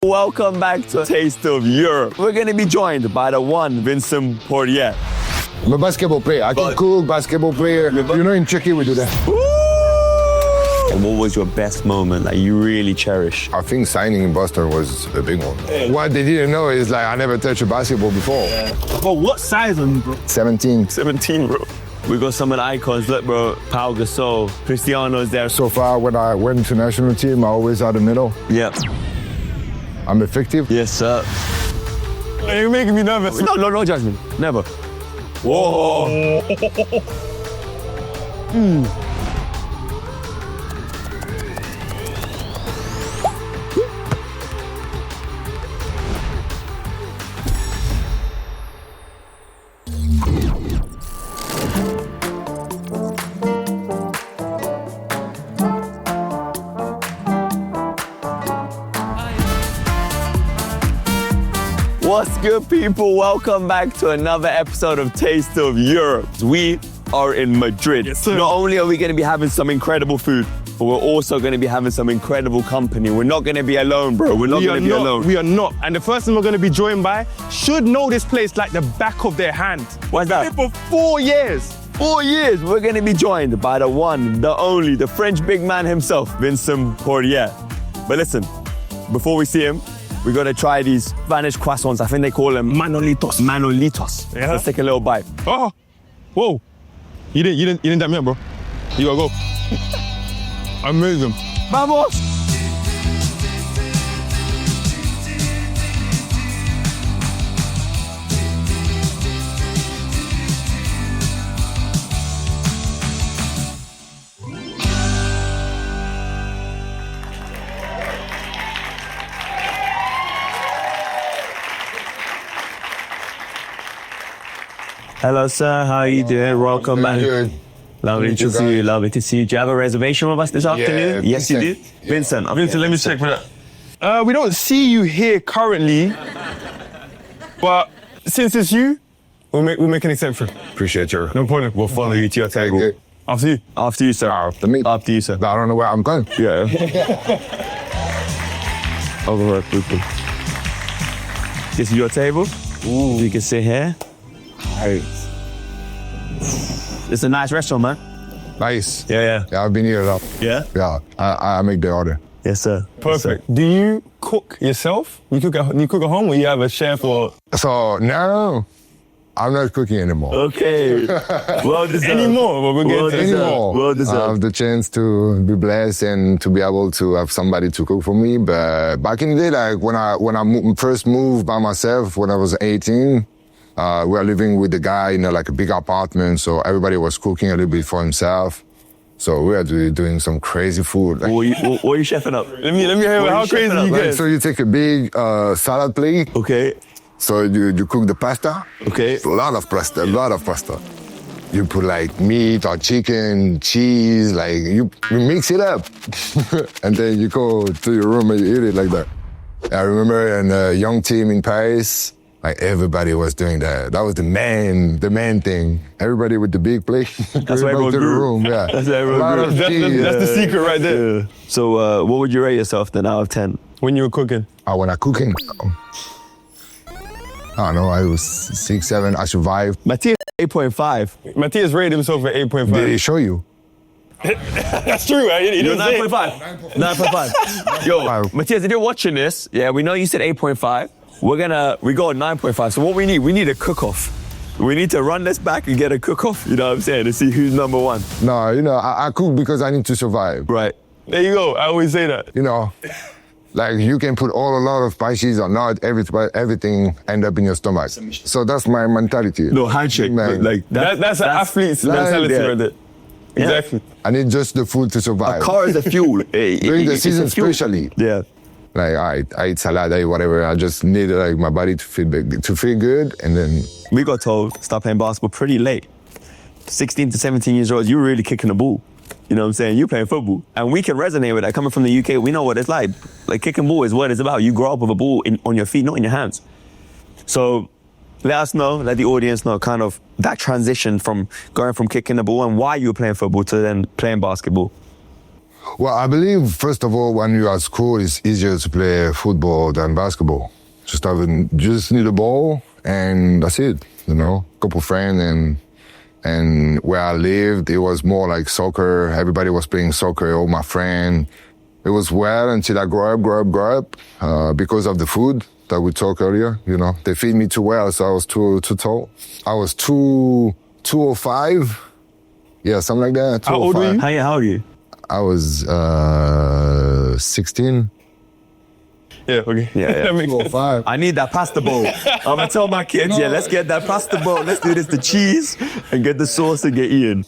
Welcome back to Taste of Europe. We're going to be joined by the one Vincent Poirier. I'm a basketball player. I can cook, basketball player. You know, in Turkey we do that. And what was your best moment that you really cherish? I think signing in Boston was a big one. What they didn't know is like I never touched a basketball before. But what size are you, bro? 17. 17, bro. We got some of the icons. Look, bro, Pau Gasol, Cristiano's there. So far, when I went to national team, I always out the middle. Yeah. I'm effective. Yes, sir. You're making me nervous. No judgment. Never. Whoa. What's good, people? Welcome back to another episode of Taste of Europe. We are in Madrid. Yes, sir. Not only are we going to be having some incredible food, but we're also going to be having some incredible company. We're not going to be alone, bro. We're not going to be alone. We are not. And the person we're going to be joined by should know this place like the back of their hand. What's that? For 4 years. 4 years, we're going to be joined by the one, the only, the French big man himself, Vincent Poirier. But listen, before we see him, we got to try these Spanish croissants. I think they call them Manolitos. Manolitos. Yeah. Let's take a little bite. Oh, whoa. You didn't damn me up, bro. You gotta go. Amazing. Vamos! Hello, sir. How are you doing? Welcome back. Good. Lovely to see you. Lovely to see you. Do you have a reservation with us this afternoon? Yes, you do. Vincent. Vincent, Vincent, let me check for that. We don't see you here currently, but since it's you, we'll make an exception. Appreciate you. No problem. We'll follow you to your table. Okay. After you. after you, sir. After me. After you, sir. I don't know where I'm going. Yeah. Over here, people. This is your table. Ooh. You can sit here. Nice. It's a nice restaurant, man. Nice. Yeah. Yeah, I've been here a lot. Yeah? Yeah, I make the order. Yes, sir. Perfect. Do you cook yourself? You cook at home, or you have a chef or So now, I'm not cooking anymore. Okay. Well deserved. anymore? But we'll get Well to deserved. Anymore. Well I deserved. have the chance to be blessed and to be able to have somebody to cook for me. But back in the day, like when I first moved by myself when I was 18, we were living with the guy in like a big apartment, so everybody was cooking a little bit for himself. So we were doing some crazy food. Like, What are you chefing up? Let me hear What how you crazy chefing up, you like, get. so you take a big salad plate, Okay. so you cook the pasta. Okay. A lot of pasta. You put like meat or chicken, cheese, like you mix it up. And then you go to your room and you eat it like that. I remember in a young team in Paris, like everybody was doing that. That was the main thing. Everybody with the big plate. That's why everyone to the grew. room, yeah. That's why everyone A lot grew. of cheese. That's the secret right there. Yeah. So what would you rate yourself then out of 10? When you were cooking. When I cooking, I don't know, I was 6, 7, I survived. Matthias, 8.5. Matthias rated himself at 8.5. Did it show you? That's true, right? He You're didn't say it. 9.5. 9.5. Yo, Matthias, if you're watching this, yeah, we know you said 8.5. We go at 9.5. So what we need a cook-off. We need to run this back and get a cook-off, you know what I'm saying, to see who's number one. No, you know, I cook because I need to survive. Right. There you go. I always say that. You know, like you can put a lot of spices or not, everything end up in your stomach. So that's my mentality. No, handshake. Man. Like That's an athlete's mentality yeah. right there. Exactly. I need just the food to survive. A car is a fuel. During the season especially. Yeah. Like I eat salad, I eat whatever. I just need like my body to feel good, and then We got told start playing basketball pretty late. 16 to 17 years old, you're really kicking the ball. You know what I'm saying? You're playing football. And we can resonate with that. Coming from the UK, we know what it's like. Like kicking ball is what it's about. You grow up with a ball on your feet, not in your hands. So let us know, let the audience know kind of that transition from going from kicking the ball and why you were playing football to then playing basketball. Well, I believe, first of all, when you're at school, it's easier to play football than basketball. Just need a ball, and that's it, you know? Couple friends, and where I lived, it was more like soccer. Everybody was playing soccer, all my friends. It was well until I grew up, because of the food that we talked earlier, you know? They feed me too well, so I was too tall. I was 205. Yeah, something like that. How old were you? How old are you? I was 16. Yeah, okay. Yeah. That makes sense. 205. I need that pasta bowl. I'm gonna tell my kids, let's get that pasta bowl. Let's do this, the cheese, and get the sauce and get eaten.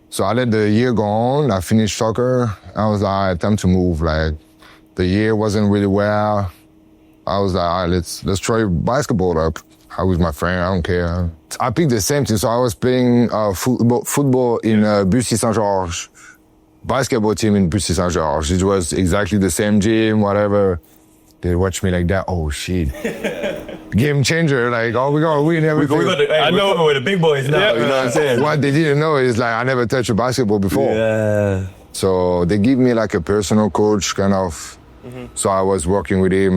So I let the year go on. I finished soccer. I was like, time to move. Like, the year wasn't really well. I was like, all right, let's try basketball up. I was my friend, I don't care. I picked the same thing. So I was playing football in Bussy Saint-Georges. Basketball team in Bussy Saint-Georges. It was exactly the same gym, whatever. They watched me like that. Oh, shit. Game changer. Like, oh, we're going to win everything. I know we're the big boys now. You know what I'm saying? What they didn't know is, like, I never touched a basketball before. Yeah. So they give me like a personal coach, kind of. So I was working with him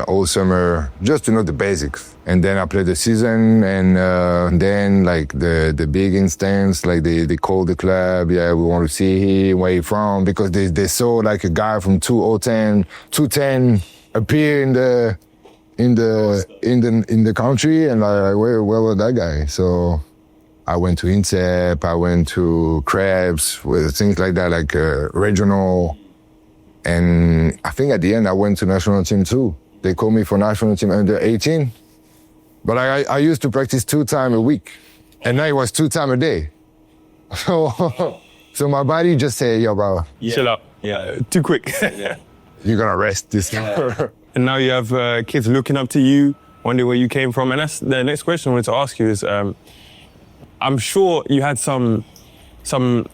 all summer just to know the basics. And then I played the season, and then like the big instance, like they called the club, we want to see him, where he from, because they saw like a guy from 210 appear in the country, and like where was that guy? So I went to INSEP, I went to Krebs, with things like that, like regional. And I think at the end I went to national team too. They called me for national team under 18. But I used to practice 2 times a week. And now it was 2 times a day. So my body just said, yo, bro. Chill out. Yeah. Too quick. You're gonna rest this time. And now you have kids looking up to you, wondering where you came from. And that's the next question I wanted to ask you is, I'm sure you had some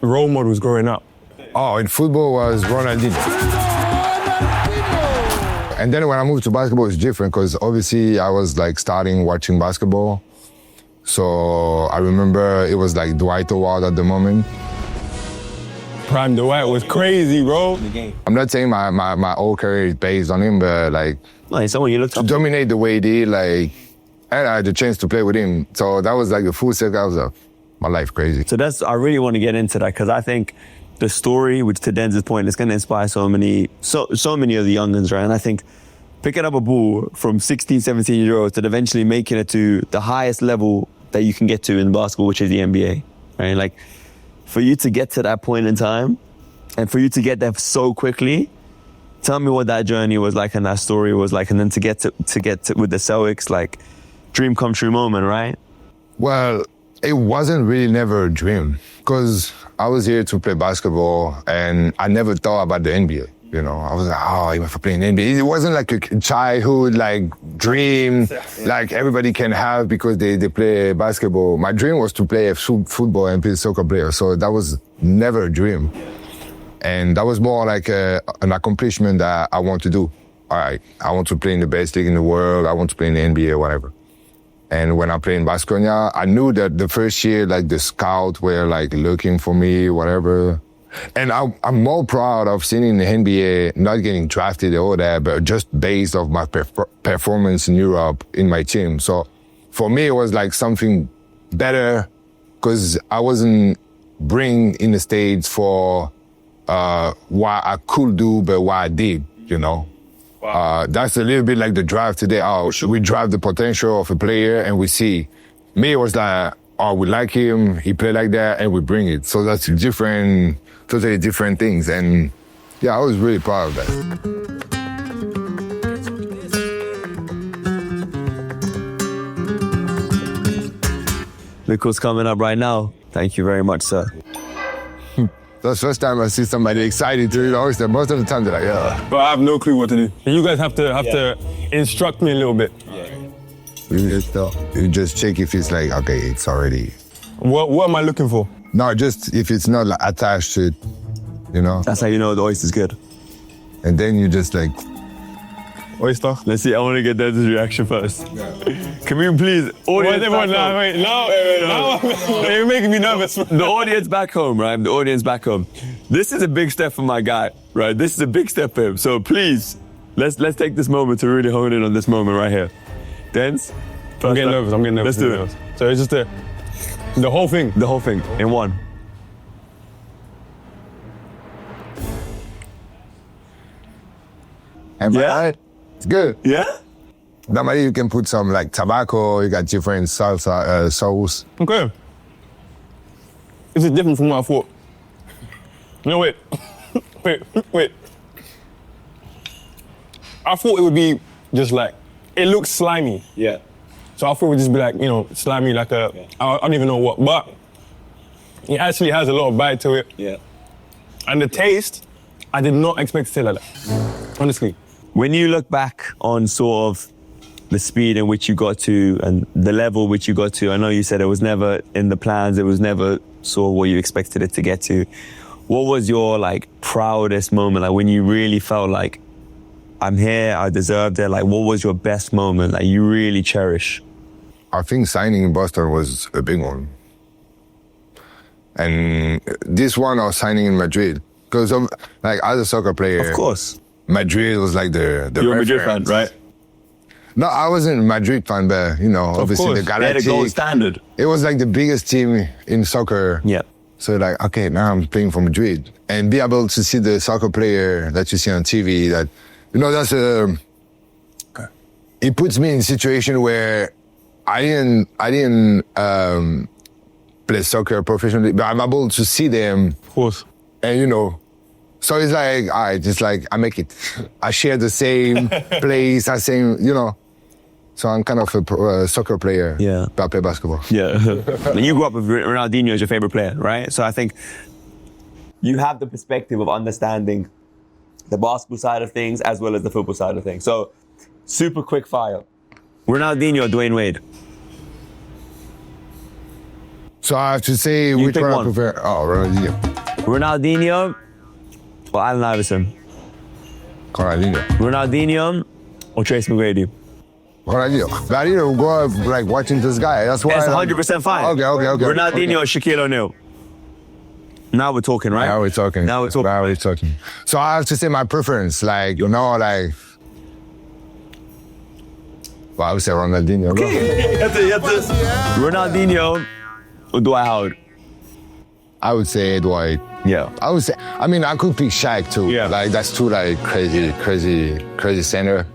role models growing up. Oh, in football was Ronaldinho. And then when I moved to basketball, it's different because obviously I was like starting watching basketball. So I remember it was like Dwight Howard at the moment. Prime Dwight was crazy, bro. I'm not saying my whole career is based on him, but like He's someone you looked to up to. dominate the way he did, like, and I had the chance to play with him. So that was like the full circle of my life, crazy. So I really want to get into that because I think the story, which to Denz's point, is going to inspire so many of the youngins, right? And I think picking up a ball from 16, 17 year olds and eventually making it to the highest level that you can get to in basketball, which is the NBA, right? Like, for you to get to that point in time and for you to get there so quickly, tell me what that journey was like and that story was like, and then to get to with the Celtics, like, dream come true moment, right? Well, it wasn't really never a dream because I was here to play basketball and I never thought about the NBA. You know, I was like, oh, if I play in NBA. It wasn't like a childhood, like, dream, like everybody can have because they play basketball. My dream was to play football and be a soccer player. So that was never a dream. And that was more like an accomplishment that I want to do. All right, I want to play in the best league in the world. I want to play in the NBA or whatever. And when I played in Baskonia, I knew that the first year, like, the scouts were like looking for me, whatever. And I'm more proud of seeing in the NBA, not getting drafted or all that, but just based off my performance in Europe in my team. So for me, it was like something better because I wasn't bring in the States for what I could do, but what I did, you know. Wow. That's a little bit like the draft today. We draft the potential of a player and we see. Me, it was like, we like him, he played like that, and we bring it. So that's totally different things. And yeah, I was really proud of that. Look what's coming up right now. Thank you very much, sir. That's the first time I see somebody excited to, you know, most of the time they're like, yeah. But I have no clue what to do. And you guys have to instruct me a little bit. You just check if it's like, okay, it's already. What am I looking for? No, just if it's not like attached to it, you know? That's how you know the oyster's good. And then you just like, oyster. Let's see, I want to get Den's reaction first. Can we please, audience back home. No, you're making me nervous. The audience back home, right? The audience back home. This is a big step for my guy, right? This is a big step for him. So please, let's take this moment to really hone in on this moment right here. Den's? I'm getting nervous. Let's do it. So it's just the whole thing. The whole thing in one. And Yeah? it's good. Yeah? Normally you can put some like tobacco, you got different salsa, sauce. Okay. This is different from what I thought. No, wait. wait. I thought it would be just like, it looks slimy. Yeah. So I thought it would just be like, slimy, like I don't even know what. But it actually has a lot of bite to it. Yeah. And the taste, I did not expect to taste like that. Honestly. When you look back on sort of the speed in which you got to and the level which you got to, I know you said it was never in the plans, it was never sort of what you expected it to get to. What was your like proudest moment? Like when you really felt like, I'm here, I deserved it. Like what was your best moment that you really cherish? I think signing in Boston was a big one. And this one I was signing in Madrid. Because like as a soccer player, Of course. Madrid was like the You're a Madrid fan, reference. right? No, I wasn't a Madrid fan, but obviously course. the They had a Galaxy. gold standard. It was like the biggest team in soccer. Yeah. So like, okay, now I'm playing for Madrid. And be able to see the soccer player that you see on TV, that, that's it puts me in a situation where I didn't play soccer professionally, but I'm able to see them. Of course. And so it's like, all right, just like I make it. I share the same place, So I'm kind of a soccer player. Yeah. But I play basketball. Yeah. And you grew up with Ronaldinho as your favorite player, right? So I think you have the perspective of understanding the basketball side of things as well as the football side of things. So super quick fire. Ronaldinho or Dwayne Wade? So I have to say which pick one I one. prefer. Oh, Ronaldinho. Ronaldinho or Allen Iverson? Ronaldinho or Trace McGrady? Ronaldinho. But I didn't grow up like watching this guy. That's why. That's 100% fine. Okay. Ronaldinho okay. or Shaquille O'Neal? Now we're talking, right? Now we're talking. Now we're talking. So I have to say my preference, like, well, I would say Ronaldinho. Ronaldinho or Dwight Howard? I would say Dwight. Yeah. I could pick Shaq too. Yeah. Like, that's too, like, crazy center.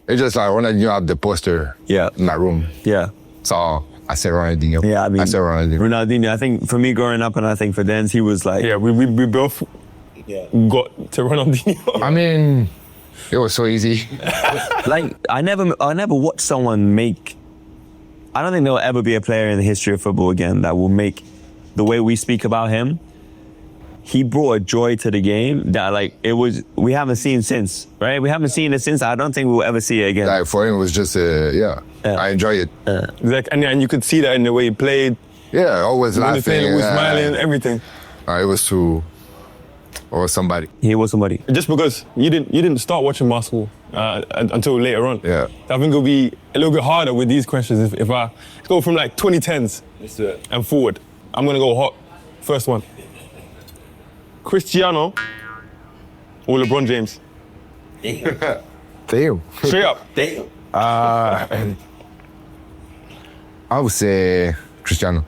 It's just like Ronaldinho have the poster in my room. Yeah. So I say Ronaldinho. Yeah, I say Ronaldinho. Ronaldinho, I think for me growing up and I think for Denz, he was like... Yeah, we both got to Ronaldinho. It was so easy. Like, I never watched someone make... I don't think there will ever be a player in the history of football again that will make the way we speak about him. He brought a joy to the game that, like, we haven't seen since, right? We haven't seen it since. I don't think we'll ever see it again. Like, for him, it was just, I enjoy it. Exactly. And you could see that in the way he played. Yeah, always laughing. He was smiling, everything. It was somebody. He was somebody. Just because you didn't start watching basketball until later on. Yeah. I think it'll be a little bit harder with these questions if I go from like 2010s and forward. I'm gonna go hot. First one. Cristiano or LeBron James? Damn. Straight up. Damn. I would say Cristiano.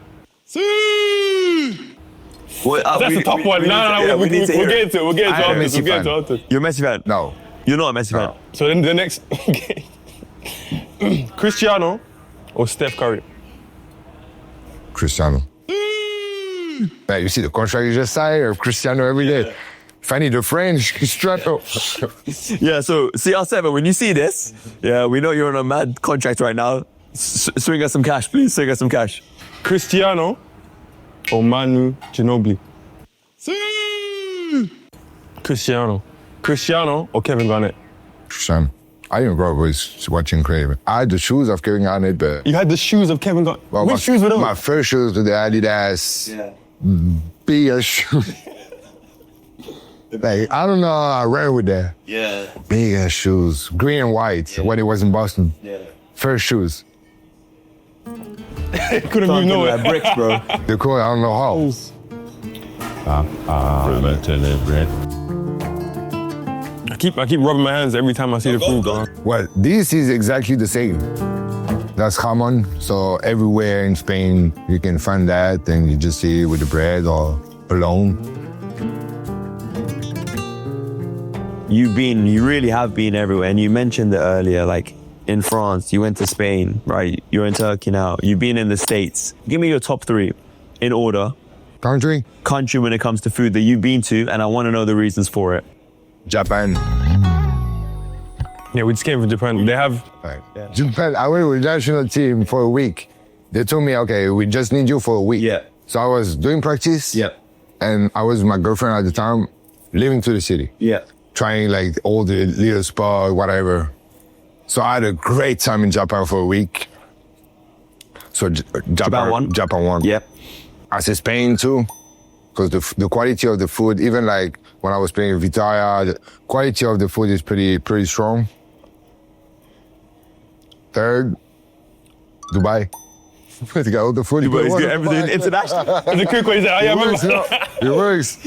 Well, That's a tough one. No, we need to hear we'll it. get into it. We'll get I'm a into Messi fan. it. You're a Messi fan? No. You're not a Messi fan? So then the next... Cristiano or Steph Curry? Cristiano. Man, you see the contract you just signed of Cristiano every day. If I need a friend, Cristiano. Yeah, so CR7, when you see this, we know you're on a mad contract right now. Swing us some cash, please. Swing us some cash. Cristiano or Manu Ginobili? Cristiano or Kevin Garnett? Cristiano. I didn't grow up with watching Craven. I had the shoes of Kevin Garnett, but... You had the shoes of Kevin Garnett. Well, Which shoes were those? My first shoes were the Adidas. Big shoes. Like, I don't know, I ran with that. Yeah. Big ass shoes, green and white, when it was in Boston. Yeah. First shoes. Couldn't move nowhere. Like bricks, bro. They're cool, I don't know how. I keep rubbing my hands every time I see the food, bro. Well, this is exactly the same. That's common, so everywhere in Spain you can find that and you just eat it with the bread or alone. You really have been everywhere, and you mentioned it earlier, like in France, you went to Spain, right? You're in Turkey now. You've been in the States. Give me your top 3 in order. Country? Country when it comes to food that you've been to, and I want to know the reasons for it. Japan. Yeah, we just came from Japan. They have... Japan, I went with the national team for a week. They told me, okay, we just need you for a week. Yeah. So I was doing practice. Yeah. And I was with my girlfriend at the time, living to the city. Yeah. Trying like all the little spots, whatever. So I had a great time in Japan for a week. So Japan won. Yep. I say Spain too, because the quality of the food, even like when I was playing Vitoria, the quality of the food is pretty strong. Third, Dubai. They got all the food. Dubai's got everything international. The quick way, I remember. It works.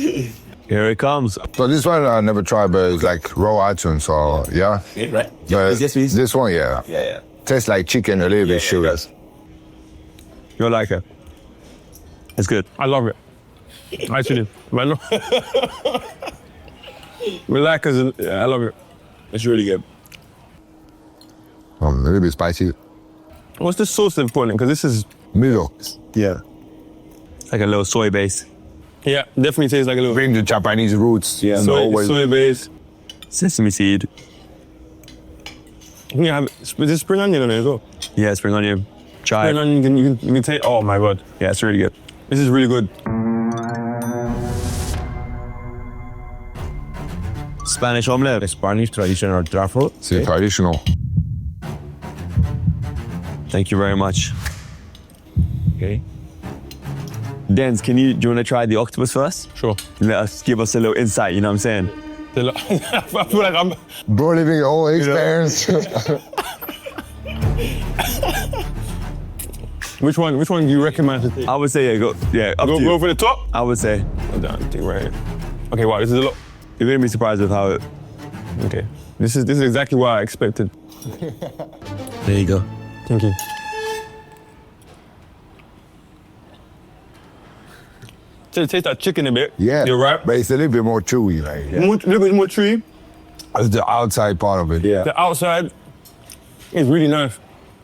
Here it comes. So this one I never tried, but it's like raw iTunes, so yeah. Right. But This this one, yeah. Yeah. Tastes like chicken, a little bit sugar. You'll like it. It's good. I love it. Actually, but no. We like it. Yeah, I love it. It's really good. A little bit spicy. What's the sauce they've put in? Because this is... Middle. Yeah. Like a little soy base. Yeah, definitely tastes like a little... Bring the Japanese roots. Yeah. Soy base. Sesame seed. Yeah, is there spring onion on it as well? Yeah, spring onion. Chive. Spring onion, you can taste... Oh my God. Yeah, it's really good. This is really good. Spanish omelette. Spanish traditional truffle. C'est traditional. Thank you very much. Okay. Dens, do you want to try the octopus first? Sure. Give us a little insight, you know what I'm saying? I feel like I'm... Bro, living your whole experience. Which one do you recommend to take? I would say, up to you. Go for the top? I would say. Oh, damn, take right here. Okay, wow, this is a lot. You're going to be surprised with how it... Okay. This is exactly what I expected. There you go. Thank you. Taste that chicken a bit. Yeah. You're right. But it's a little bit more chewy, like. A little bit more chewy. It's the outside part of it. Yeah. The outside is really nice.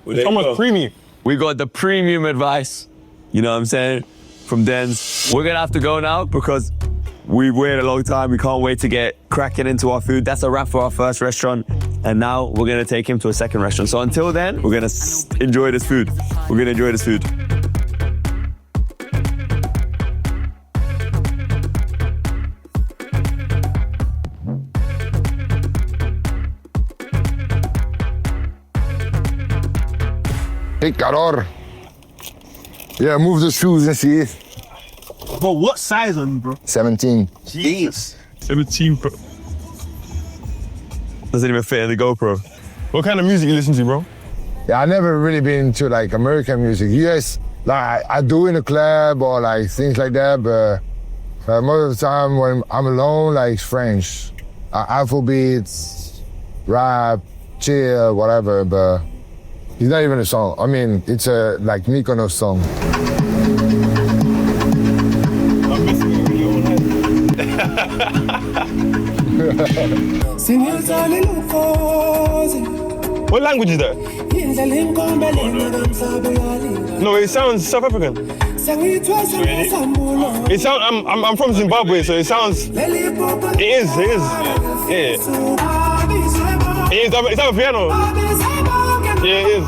It's almost creamy. We got the premium advice, you know what I'm saying, from Dens. We're going to have to go now because we've waited a long time. We can't wait to get cracking into our food. That's a wrap for our first restaurant. And now we're going to take him to a second restaurant. So until then, we're going to enjoy this food. We're going to enjoy this food. Picador. Yeah, move the shoes and see it. Bro, what size are you, bro? 17. Jesus. 17, bro. Doesn't even fit in the GoPro. What kind of music you listen to, bro? Yeah, I never really been into like American music. US, like I do in a club or like things like that, but most of the time when I'm alone, like it's French. Afrobeats, rap, chill, whatever, but it's not even a song. I mean, it's a like Mykonos song. What language is that? No, it sounds South African. It sounds. I'm from Zimbabwe, so it sounds. It is. Yeah. It's a piano. Yeah, it is.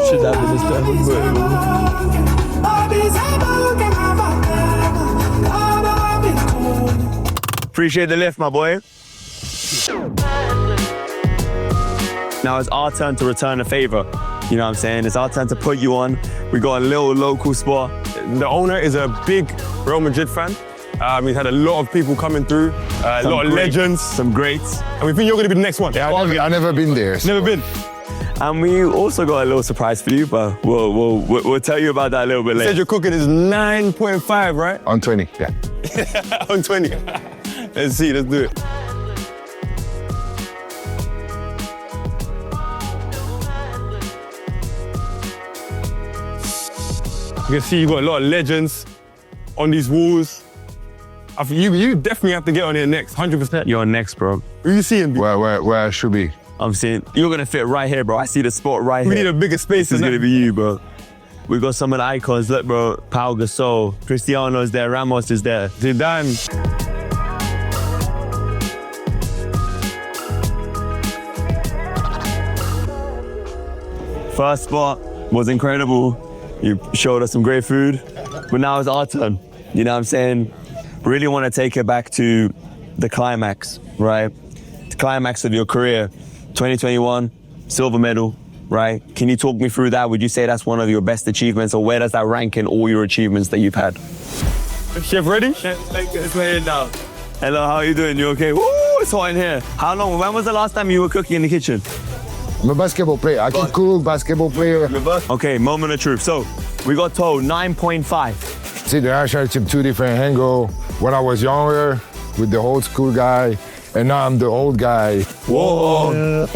Should that be this type of food? Appreciate the lift, my boy. Now it's our turn to return a favor. You know what I'm saying? It's our turn to put you on. We got a little local spot. The owner is a big Real Madrid fan. He's had a lot of people coming through, a lot of legends. Some greats. And we think you're going to be the next one. Yeah, I never been there. So. Never been. And we also got a little surprise for you, but we'll tell you about that a little bit You later. said your cooking is 9.5, right? On 20, yeah. On 20. Let's see, let's do it. You can see you got a lot of legends on these walls. I think you definitely have to get on here next, 100%. You're next, bro. Who you seeing? Where I should be. I'm saying you're gonna fit right here, bro. I see the spot right We here. need a bigger space This is than gonna that. be you, bro. We got some of the icons. Look, bro. Pau Gasol, Cristiano's there, Ramos is there. Zidane. First spot was incredible. You showed us some great food, but now it's our turn. You know what I'm saying? Really want to take it back to the climax, right? The climax of your career. 2021, silver medal, right? Can you talk me through that? Would you say that's one of your best achievements, or where does that rank in all your achievements that you've had? Chef ready? Let's lay it down. Hello, how are you doing? You okay? Woo, it's hot in here. How long? When was the last time you were cooking in the kitchen? I'm a basketball player. I can cook, basketball player. Okay, moment of truth. So, we got told 9.5. See, the national team, two different angles. When I was younger, with the old school guy, and now I'm the old guy. Whoa.